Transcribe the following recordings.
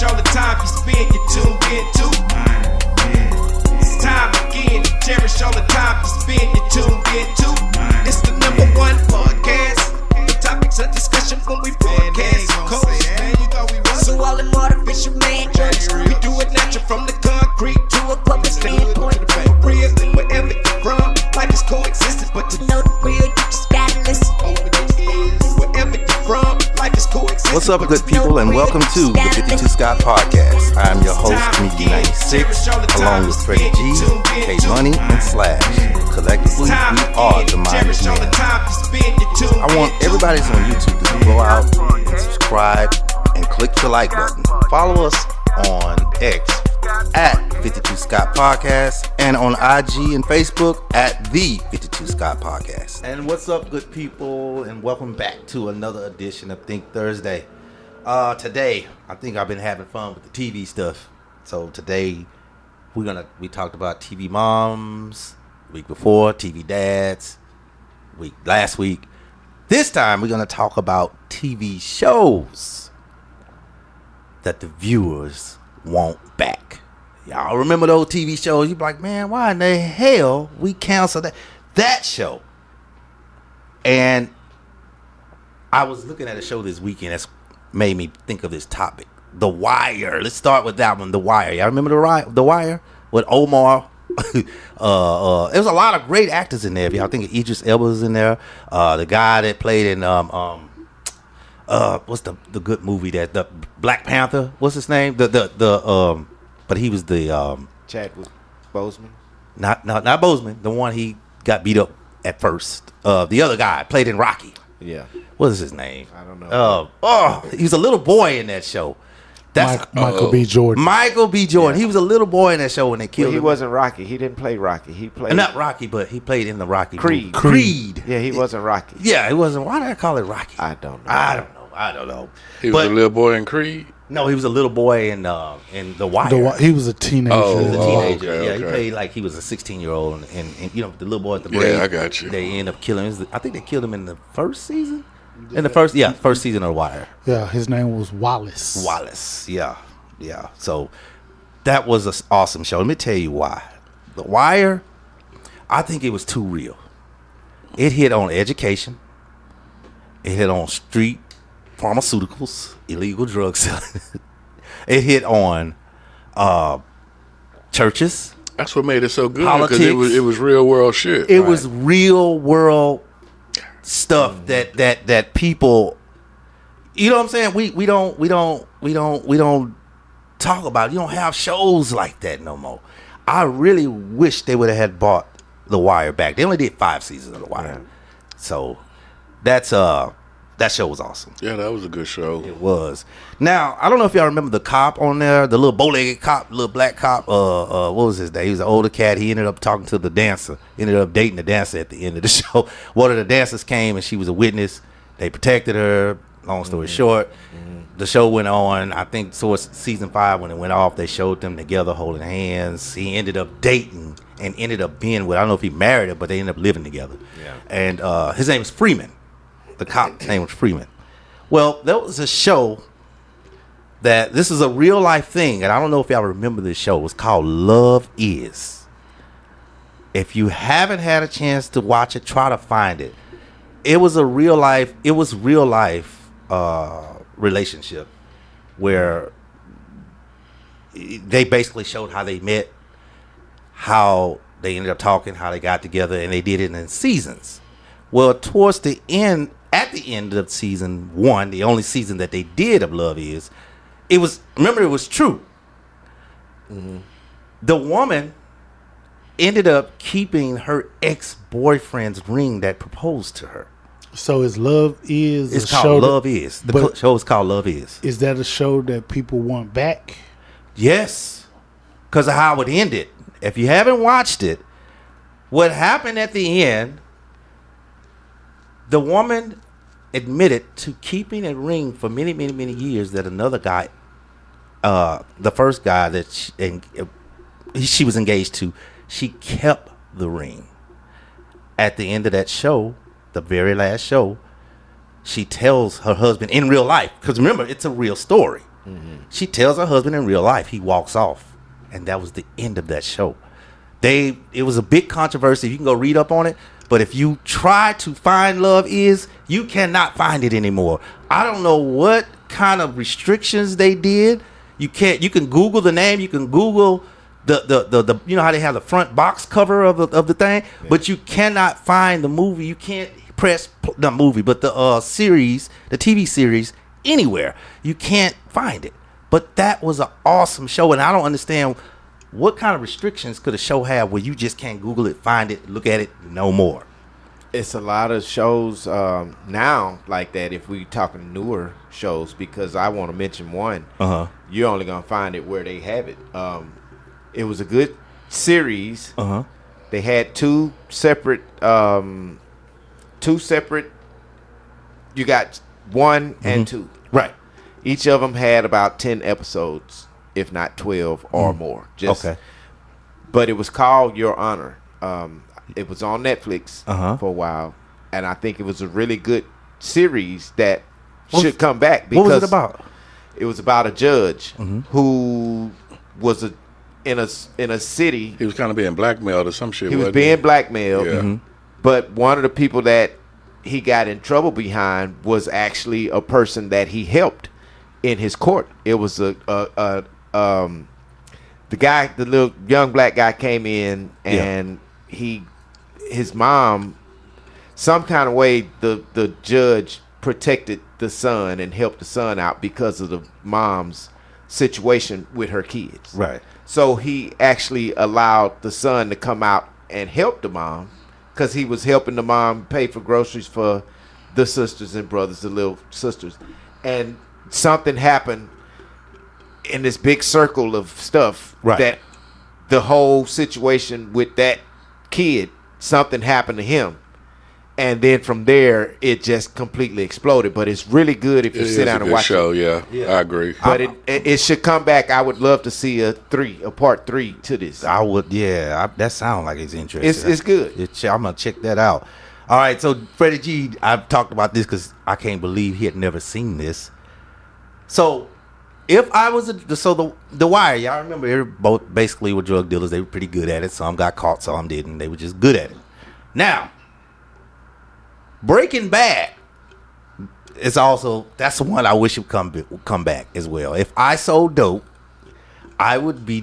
cherish all the time you spend, you tuned into. It's time again to cherish all the time you spend, you tuned into. It's the number one podcast. The topics of discussion when we broadcast. So all them artificial man jokes, we do it natural from the concrete to a public standpoint. Real, wherever you're from, life is coexisting, but to know the real, you just gotta listen. Wherever you're from, life is coexisting. What's up, good people, and welcome to the 52 Scott Podcast. I'm your host, EP86, along with Freddie G, K Money, and Slash. Collectively, we are the Mindless Men. I want everybody that's on YouTube to go out and subscribe and click the like button. Follow us on X at 52 Scott Podcast and on IG and Facebook at the 52 Scott Podcast. And what's up, good people, and welcome back to another edition of Think Thursday. Today, I think I've been having fun with the TV stuff. So today, we talked about TV moms. Week before, TV dads. Last week. This time, we're gonna talk about TV shows that the viewers want back. Y'all remember those TV shows? You be like, man, why in the hell we canceled that show? And I was looking at a show this weekend that's made me think of this topic. The Wire. Let's start with that one. The Wire. Y'all remember The Wire with Omar? There was a lot of great actors in there. I think Idris Elba was in there. The guy that played in what's the good movie that the Black Panther? What's his name? But he was the Chadwick Boseman. Not Boseman. The one he got beat up at first. The other guy played in Rocky. Yeah. What is his name? I don't know. He was a little boy in that show. Michael B. Jordan. Michael B. Jordan. Yeah. He was a little boy in that show when they killed him. He wasn't Rocky. He didn't play Rocky. He played not Rocky, but he played in the Rocky Creed. Creed. Yeah, he wasn't Rocky. Yeah, he wasn't. Why did I call it Rocky? I don't know. I don't know. He was a little boy in Creed? No, he was a little boy in The Wire. He was a teenager. He was a teenager. Okay. He played like he was a 16-year-old, and you know the little boy at the break. Yeah, I got you. They end up killing him. I think they killed him in the first season. In the first season of The Wire. Yeah, his name was Wallace. Wallace, yeah. So that was an awesome show. Let me tell you why. The Wire, I think it was too real. It hit on education. It hit on street pharmaceuticals, illegal drug selling. It hit on churches. That's what made it so good. Politics. Because it was real world shit. It was real world stuff that people, you know what I'm saying? We don't talk about. You don't have shows like that no more. I really wish they would have had bought The Wire back. They only did 5 seasons of The Wire. Yeah. So that show was awesome. Yeah, that was a good show. It was. Now, I don't know if y'all remember the cop on there, the little bow-legged cop, little black cop. What was his name? He was an older cat. He ended up talking to the dancer. He ended up dating the dancer at the end of the show. One of the dancers came and she was a witness. They protected her. Long story short, the show went on. I think towards season 5 when it went off, they showed them together holding hands. He ended up dating and ended up being with, I don't know if he married her, but they ended up living together. Yeah. And his name is Freeman. The cop's name was Freeman. Well, there was a show that this is a real life thing, and I don't know if y'all remember this show. It was called Love Is. If you haven't had a chance to watch it, try to find it. It was real life relationship where they basically showed how they met, how they ended up talking, how they got together, and they did it in seasons. Well, towards the end, at the end of season 1, the only season that they did of Love Is, it was true. Mm-hmm. The woman ended up keeping her ex-boyfriend's ring that proposed to her. So is Love Is? It's called Love Is. The show is called Love Is. Is that a show that people want back? Yes, because of how it ended. If you haven't watched it, what happened at the end, the woman admitted to keeping a ring for many, many, many years that another guy, the first guy that she was engaged to, she kept the ring. At the end of that show, the very last show, she tells her husband in real life, because remember, it's a real story. She tells her husband in real life. He walks off, and that was the end of that show. It was a big controversy. You can go read up on it. But if you try to find Love Is, you cannot find it anymore. I don't know what kind of restrictions they did. You can Google the name. You can Google the you know how they have the front box cover of the thing, but you cannot find the movie. You can't press the movie, but the series, the TV series, anywhere. You can't find it. But that was an awesome show, and I don't understand what kind of restrictions could a show have where you just can't Google it, find it, look at it, no more. It's a lot of shows now like that. If we talking newer shows, because I want to mention one, you're only gonna find it where they have it. It was a good series. They had two separate. You got 1 and 2. Right. Each of them had about 10 episodes, if not 12 or more. Okay. But it was called Your Honor. It was on Netflix for a while, and I think it was a really good series that should come back. Because what was it about? It was about a judge who was in a city. He was kind of being blackmailed or some shit. He was wasn't being blackmailed. Yeah. But one of the people that he got in trouble behind was actually a person that he helped in his court. It was the guy, the little young black guy came in, and his mom, some kind of way, the judge protected the son and helped the son out because of the mom's situation with her kids. Right. So he actually allowed the son to come out and help the mom, because he was helping the mom pay for groceries for the sisters and brothers, the little sisters. And something happened in this big circle of stuff, that the whole situation with that kid, something happened to him. And then from there, it just completely exploded. But it's really good if you sit down and watch show, it. Yeah, I agree. But it should come back. I would love to see a part 3 to this. I would, that sounds like it's interesting. It's good. I'm going to check that out. All right, so Freddie G, I've talked about this because I can't believe he had never seen this. So if I was, the Wire, y'all remember, they both basically were drug dealers. They were pretty good at it. Some got caught, some didn't. They were just good at it. Now, Breaking Bad is also, that's the one I wish would come back as well. If I sold dope, I would be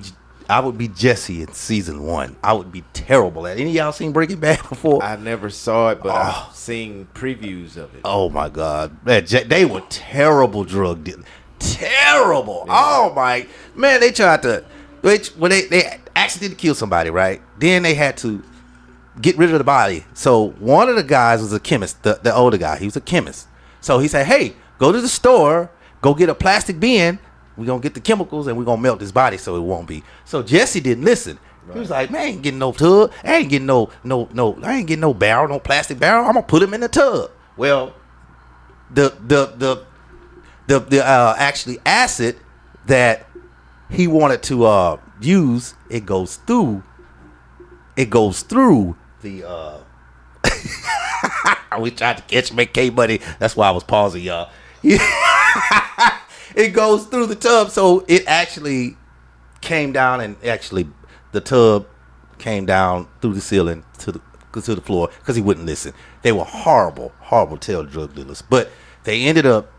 Jesse in season 1. I would be terrible at it. Any of y'all seen Breaking Bad before? I never saw it, but I've seen previews of it. Oh my God, man, they were terrible drug dealers. Terrible. Yeah. Oh my man, they tried to, when they accidentally killed somebody, right? Then they had to get rid of the body. So one of the guys was a chemist, the older guy. He was a chemist. So he said, hey, go to the store, go get a plastic bin. We're going to get the chemicals and we're going to melt this body so it won't be. So Jesse didn't listen. Right. He was like, man, I ain't getting no tub. I ain't getting no barrel, no plastic barrel. I'm going to put him in the tub. Well, the actually acid that he wanted to use, it goes through the we tried to catch McK Buddy. That's why I was pausing, y'all. It goes through the tub, so it actually came down, and actually the tub came down through the ceiling to the floor because he wouldn't listen. They were horrible tail drug dealers, but they ended up,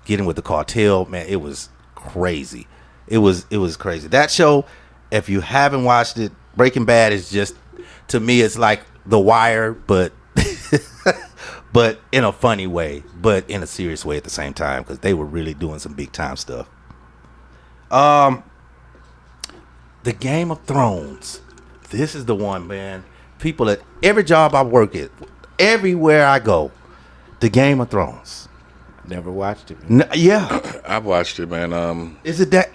getting with the cartel. Man, it was crazy. It was crazy. That show, if you haven't watched it, Breaking Bad is just, to me, it's like The Wire, but but in a funny way, but in a serious way at the same time, because they were really doing some big time stuff. The Game of Thrones. This is the one, man. People at every job I work at, everywhere I go, The Game of Thrones. Never watched it. Yeah. I watched it, man. Is it that?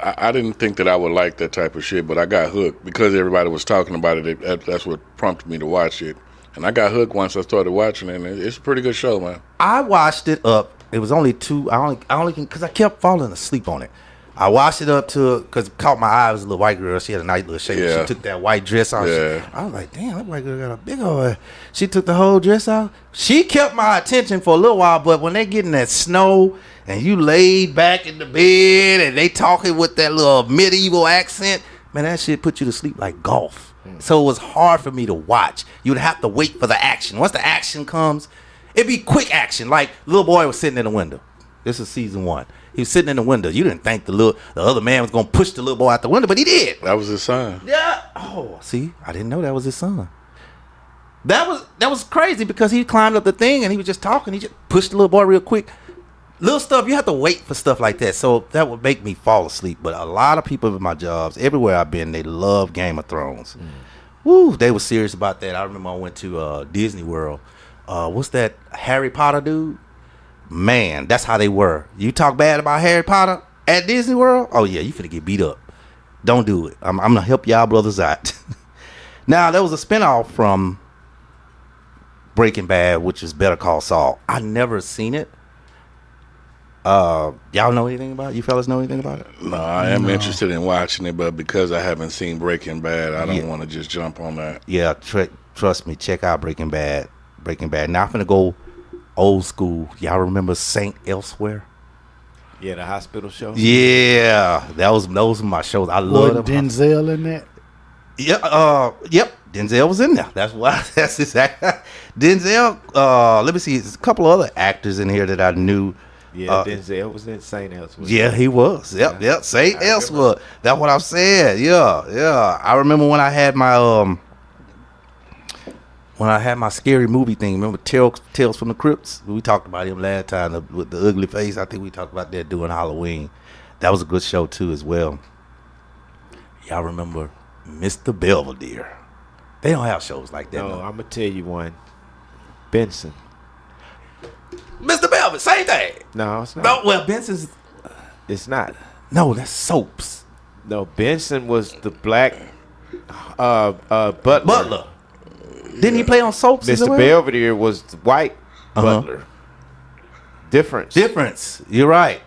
I didn't think that I would like that type of shit, but I got hooked because everybody was talking about it. That's what prompted me to watch it, and I got hooked once I started watching it. And it's a pretty good show, man. I watched it up. It was only 2. I only because I kept falling asleep on it. I washed it up to because it caught my eye. It was a little white girl. She had a nice little shape. Yeah. She took that white dress off. Yeah. I was like, damn, that white girl got a big old. She took the whole dress off. She kept my attention for a little while, but when they get in that snow and you laid back in the bed and they talking with that little medieval accent, man, that shit put you to sleep like golf. So it was hard for me to watch. You'd have to wait for the action. Once the action comes, it'd be quick action. Like little boy was sitting in the window. This is season 1. He was sitting in the window. You didn't think the other man was gonna push the little boy out the window, but he did. That was his son. Yeah. Oh, see, I didn't know that was his son. That was crazy because he climbed up the thing and he was just talking. He just pushed the little boy real quick. Little stuff, you have to wait for stuff like that. So that would make me fall asleep. But a lot of people in my jobs, everywhere I've been, they love Game of Thrones. Woo, they were serious about that. I remember I went to Disney World. What's that Harry Potter dude? Man, that's how they were. You talk bad about Harry Potter at Disney World? Oh yeah, you finna get beat up. Don't do it. I'm gonna help y'all brothers out. Now, there was a spinoff from Breaking Bad, which is Better Call Saul. I never seen it. Y'all know anything about it? You fellas know anything about it? No, I am interested in watching it, but because I haven't seen Breaking Bad, I don't want to just jump on that. Yeah, trust me. Check out Breaking Bad. Now I'm finna go old school. Y'all remember Saint Elsewhere? Yeah, the hospital show. Yeah, those were my shows. I love Wasn't them. Denzel in that? Yep. Denzel was in there. That's why. That's exactly. Denzel. Let me see. There's a couple of other actors in here that I knew. Yeah, Denzel was in St. Elsewhere. Yeah, he was. Yep. Saint Elsewhere. That's what I'm saying. Yeah. I remember when I had my scary movie thing. Remember Tales from the Crypts? We talked about him last time with the ugly face. I think we talked about that during Halloween. That was a good show too as well. Y'all remember Mr. Belvedere? They don't have shows like that. No, I'm gonna tell you one. Benson. Mr. Belvedere, same thing. No, it's not. No, well, Benson's. It's not. No, that's soaps. No, Benson was the black butler. Didn't he play on soaps? as Mr. well? Belvedere was the white butler. Difference. You're right.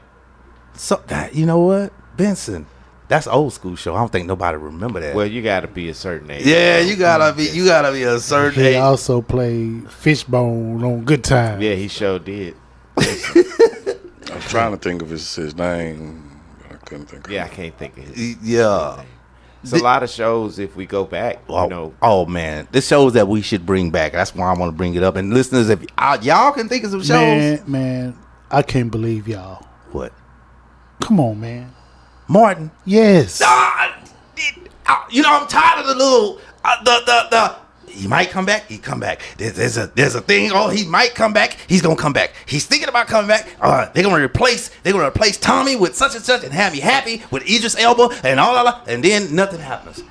So that, you know what, Benson, that's old school show. I don't think nobody remember that. Well, you got to be a certain age. Yeah, you gotta be a certain He age. also played Fishbone on Good Time. Yeah, he sure did. I'm trying to think of his name. I couldn't think of it. Yeah, I can't think of his. Yeah. It's a lot of shows if we go back. Oh man, this shows that we should bring back. That's why I want to bring it up. And listeners, if y'all can think of some shows, Man, I can't believe y'all. what? Come on, man. Martin. Yes. You know, I'm tired of the little the. He might come back. He come back. There's a thing. Oh, he might come back. He's gonna come back. He's thinking about coming back. They're gonna replace Tommy with such and such and have me happy with Idris Elba and all that. And then nothing happens.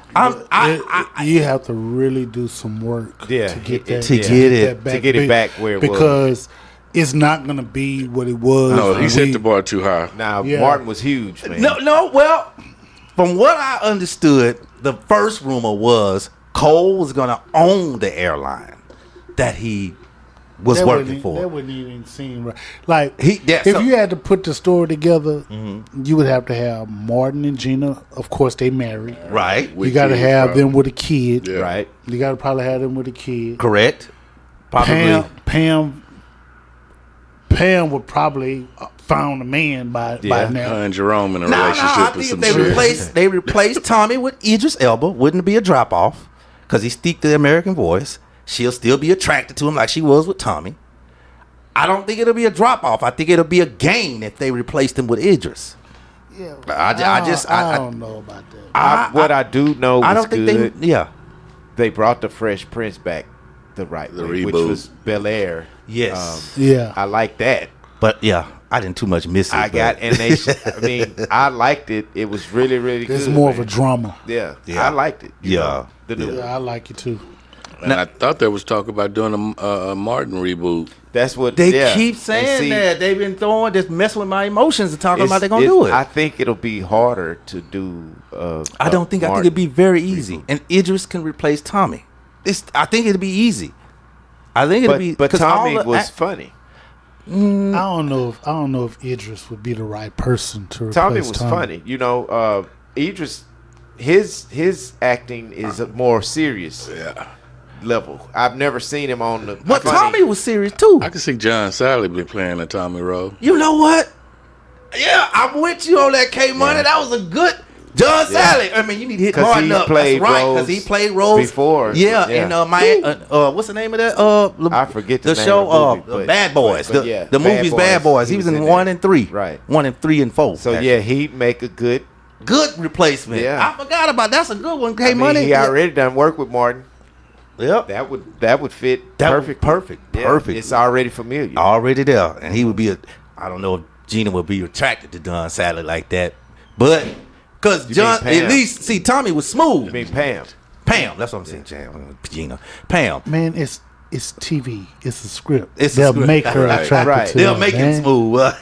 You have to really do some work to get it back where it was. Because it's not gonna be what it was. No, he set the bar too high. Now, Martin was huge, man. No. Well, from what I understood, the first rumor was Cole was going to own the airline that he was working for. That wouldn't even seem right. Like, if you had to put the story together, you would have to have Martin and Gina. Of course, they married. Right. You got to have them with a kid. Yeah. Right. You got to probably have them with a kid. Correct. Probably. Pam would probably found a man by now. Her and Jerome in a I relationship or think some if they replaced Tommy with Idris Elba, wouldn't it be a drop off? Because he speaks the American voice. She'll still be attracted to him like she was with Tommy. I don't think it'll be a drop off. I think it'll be a gain if they replaced him with Idris. Yeah, I don't know about that. What I do know was I don't think good. They brought the Fresh Prince back the right way, reboot. which was Bel Air. Yes. I like that. But I didn't too much miss it. I liked it. It was really, really good. It's more of a drama. Yeah, I liked it. The new I like it too. And I thought there was talk about doing a Martin reboot. That's what they keep saying. That they've been just messing with my emotions and talking about they're gonna do it. I think it'll be harder to do. I think it'd be very easy, and Idris can replace Tommy. I think it'd be easy. I think it'd be. But Tommy was funny. don't know if Idris would be the right person to replace Tommy was funny. You know, Idris, his acting is a more serious level. I've never seen him on the. But Tommy was serious too. I can see John Sally be playing the Tommy role. You know what? Yeah, I'm with you on that, K Money. Yeah. That was a good John Sally. I mean, you need to hit 'Cause Martin he's up. played That's right, roles because he played roles before. Yeah, Yeah. and my what's the name of that? I forget the name show. of the movie, but- Bad Boys. but yeah, the Bad movie's Boys. Bad Boys. He was in 1 and 3. Right. 1 and 3 and 4. So actually. yeah, he'd make a good. Good replacement. Yeah. I forgot about that's a good one. K I mean, Money. he already done work with Martin. Yep. That would fit perfect. Perfect. Yeah, Perfect. It's already familiar. Already there, and he would be I don't know if Gina would be attracted to John Sally like that, but because John Pam? at least see Tommy was smooth. I mean, Pam. Pam, that's what I'm saying. Gina, Pam. Man, it's TV. It's a script. It's a They'll script. make her Right, attracted right. to They'll him, make man. him smooth.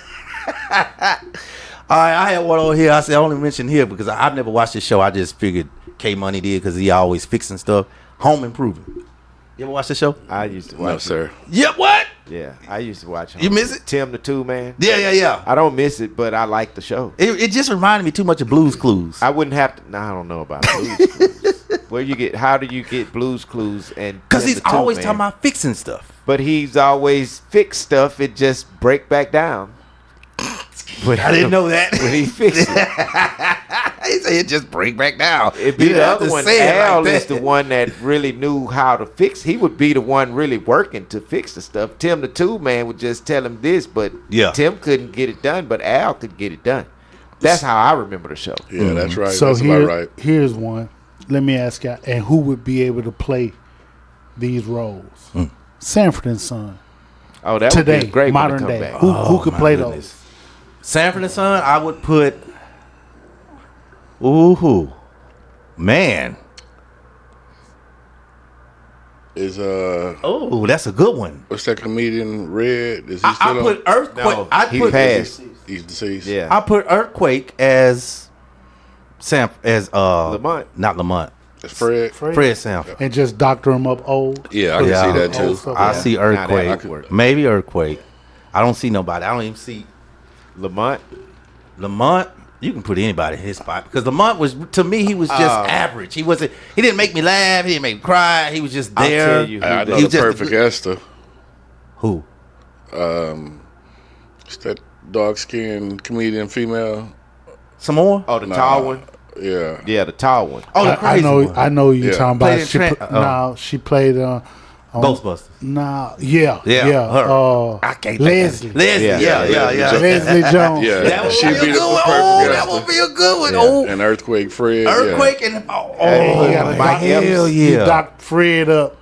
All right, I had one on here. I said I only mentioned here because I've never watched this show. I just figured K Money did because he always fixing stuff. Home Improvement. You ever watch the show? I used to watch. No, it. sir. Yeah. What? Yeah, I used to watch. You miss it? Tim the Two Man. Yeah. I don't miss it, but I like the show. It just reminded me too much of Blue's Clues. I wouldn't have to. No, I don't know about Blues Clues. How do you get Blues Clues? And Because Tim he's the Two always Man? talking about fixing stuff. But he's always fixed stuff. It just break back down. But I didn't know that. when he fixed it. He said it just break back down. It'd be You the have other to one. say it like Al that. is the one that really knew how to fix. He would be the one really working to fix the stuff. Tim the Two Man would just tell him this, but Yeah. Tim couldn't get it done, but Al could get it done. That's how I remember the show. Yeah, that's right. So that's about right. here's one. Let me ask you, and who would be able to play these roles? Sanford and Son. Oh, that Today, would be a great one to modern come day. back. Who could my play goodness. those? Sanford and Son, I would put. Ooh, man. Is Oh, that's a good one. what's that comedian Red? Is he I still put Earthquake. No, he put passed. He's deceased. Yeah. I put Earthquake as Lamont. not Lamont. It's Fred. Fred Sanford. And just doctor him up old. Yeah, I can Yeah. see that too. Old stuff. I Yeah. see Now that Earthquake. could work. Maybe Earthquake. I don't see nobody. I don't even see Lamont. Lamont. You can put anybody in his spot because Lamont was, to me, he was just average. He wasn't. He didn't make me laugh. He didn't make me cry. He was just I'll there. tell you who I did. know He the just- perfect Esther. Who? It's that dark skinned comedian female. Some more? Oh, the Nah. tall one. Yeah. Yeah, the tall one. Oh, the I crazy know. one. I know who you're Yeah. talking Played about. in She Tran- she played on Ghostbusters. Yeah. Her. I can't think of Leslie. it. Leslie. Yeah, Yeah. Leslie Jones. Yeah, That would she'd be a be the good one. perfect Oh, Esther. that would be a good one. Yeah. Oh, And Earthquake Fred. Earthquake and Hey, He got Mike hell Epps. yeah. Doc Fred up.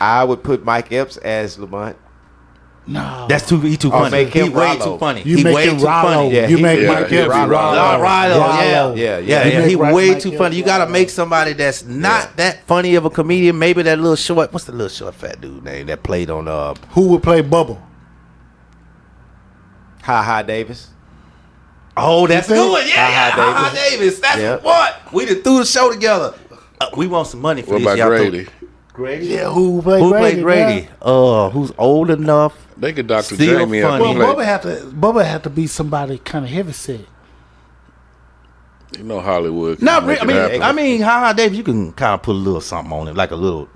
I would put Mike Epps as Lamont. No. That's too. He too Oh, funny. make He him way Rollo. too funny. You He make way him too Rollo. funny. Yeah, You he- make yeah, Mike yeah, Epps Rollo. Rollo, Rollo. Yeah, Yeah, You he make way Mike too Epps funny. You gotta Rollo. make somebody that's not that funny of a comedian. Maybe that little short. What's the little short fat dude name that played on Who would play Bubba? Ha Ha Davis. Oh, that's You think? good. Yeah, Ha-Ha Ha Davis. That's Yep. what we done threw the show together. We want some money for What this. about Y'all Grady? Grady. Yeah, who would play Who Grady? played Grady? Who's old enough? They could Dr. Still Jamie up funny. and Well, play. Bubba had to be somebody kind of heavy set. You know Hollywood. can Not make really. it happen. I mean, Ha Davis. You can kind of put a little something on it, like a little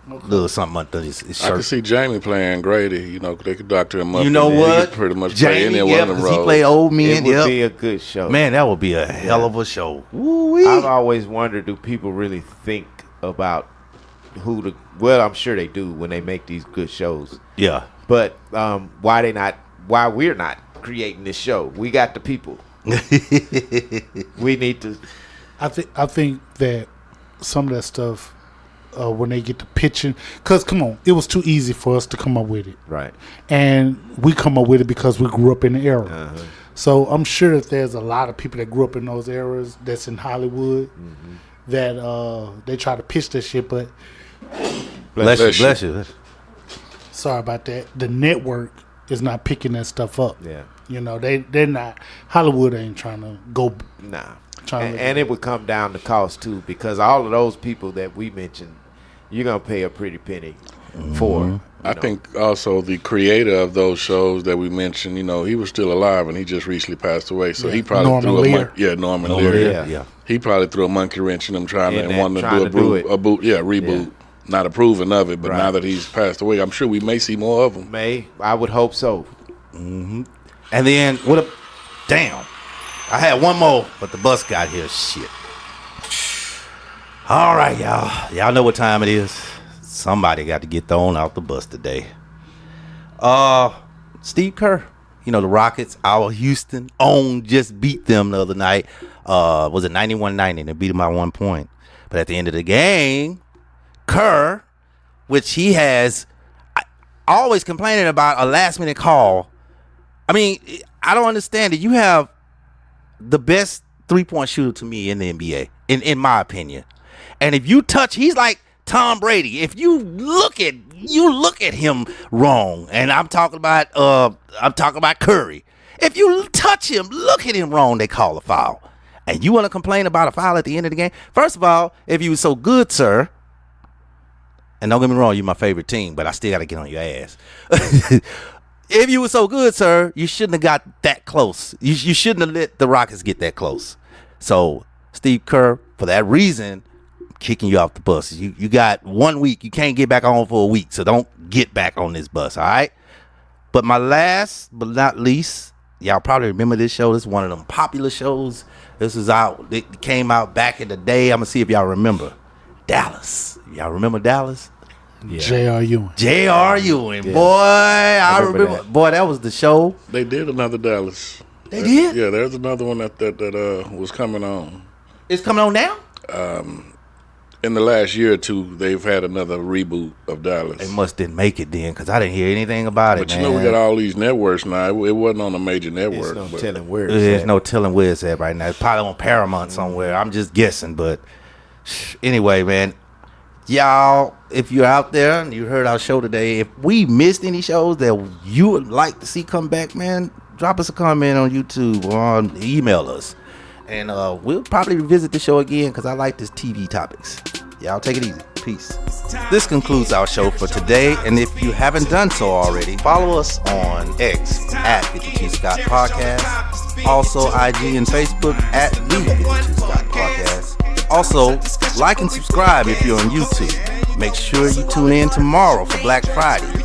something under his I could shirt. see Jamie playing Grady. You know, they could doctor him up. You know and he what? could pretty much play any Jamie, one of them 'cause he roles. play old It men. would Yep. be a good show. Man, that would be a hell of a show. Woo-wee. I've always wondered, do people really think about who the? Well, I'm sure they do when they make these good shows. Yeah. But why they not? Why we're not creating this show? We got the people. We need to. I think that some of that stuff when they get to pitching, because come on, it was too easy for us to come up with it, Right. and we come up with it because we grew up in the era. Uh-huh. So I'm sure that there's a lot of people that grew up in those eras that's in Hollywood that they try to pitch this shit, but Bless Bless you. Bless you. sorry about that. The network is not picking that stuff up. Yeah. You know, they're not. Hollywood ain't trying to go. Nah. Trying to- And it would come down to cost too, because all of those people that we mentioned, you're gonna pay a pretty penny for. I think also the creator of those shows that we mentioned, he was still alive and he just recently passed away. So he probably Norman threw Lear. Norman Lear. Yeah. He probably threw a monkey wrench in them trying to do do it. a reboot. Yeah. Not approving of it, but Right. now that he's passed away, I'm sure we may see more of him. I would hope so. And then damn, I had one more, but the bus got here. Shit. All right, y'all. Y'all know what time it is. Somebody got to get thrown out the bus today. Steve Kerr, the Rockets, our Houston own, just beat them the other night. Was it 91-90? They beat them by 1 point. But at the end of the game, Kerr, which he has always complaining about a last-minute call. I mean, I don't understand it. You have the best three-point shooter to me in the NBA, in my opinion. And if you touch, he's like Tom Brady. If you look at him wrong, and I'm talking about Curry. If you touch him, look at him wrong, they call a foul. And you want to complain about a foul at the end of the game? First of all, if you were so good, sir, and don't get me wrong, you're my favorite team, but I still got to get on your ass. If you were so good, sir, you shouldn't have got that close. You shouldn't have let the Rockets get that close. So, Steve Kerr, for that reason, I'm kicking you off the bus. You got 1 week. You can't get back on for a week, so don't get back on this bus, all right? But my last but not least, y'all probably remember this show. This is one of them popular shows. This is out. It came out back in the day. I'm going to see if y'all remember. Dallas. Y'all remember Dallas? Yeah. J.R. Ewing. J.R. Ewing. Yeah. Boy, I remember. that. Boy, that was the show. They did another Dallas. They did? Yeah, there's another one that was coming on. It's coming on now? In the last year or two, they've had another reboot of Dallas. They must didn't make it then, because I didn't hear anything about it, But man. we got all these networks now. It wasn't on a major network. There's no but telling where There's it's no telling where it's at right now. It's probably on Paramount somewhere. I'm just guessing, but anyway, man. Y'all, if you're out there and you heard our show today, if we missed any shows that you would like to see come back, man, drop us a comment on YouTube or email us. And we'll probably revisit the show again because I like this TV topics. Y'all take it easy. Peace. This concludes our show for today. And if you haven't done so already, follow us on X at 52 Scott Podcast. Also IG and Facebook at the 52 Scott Podcast. Also, like and subscribe if you're on YouTube. Make sure you tune in tomorrow for Black Friday.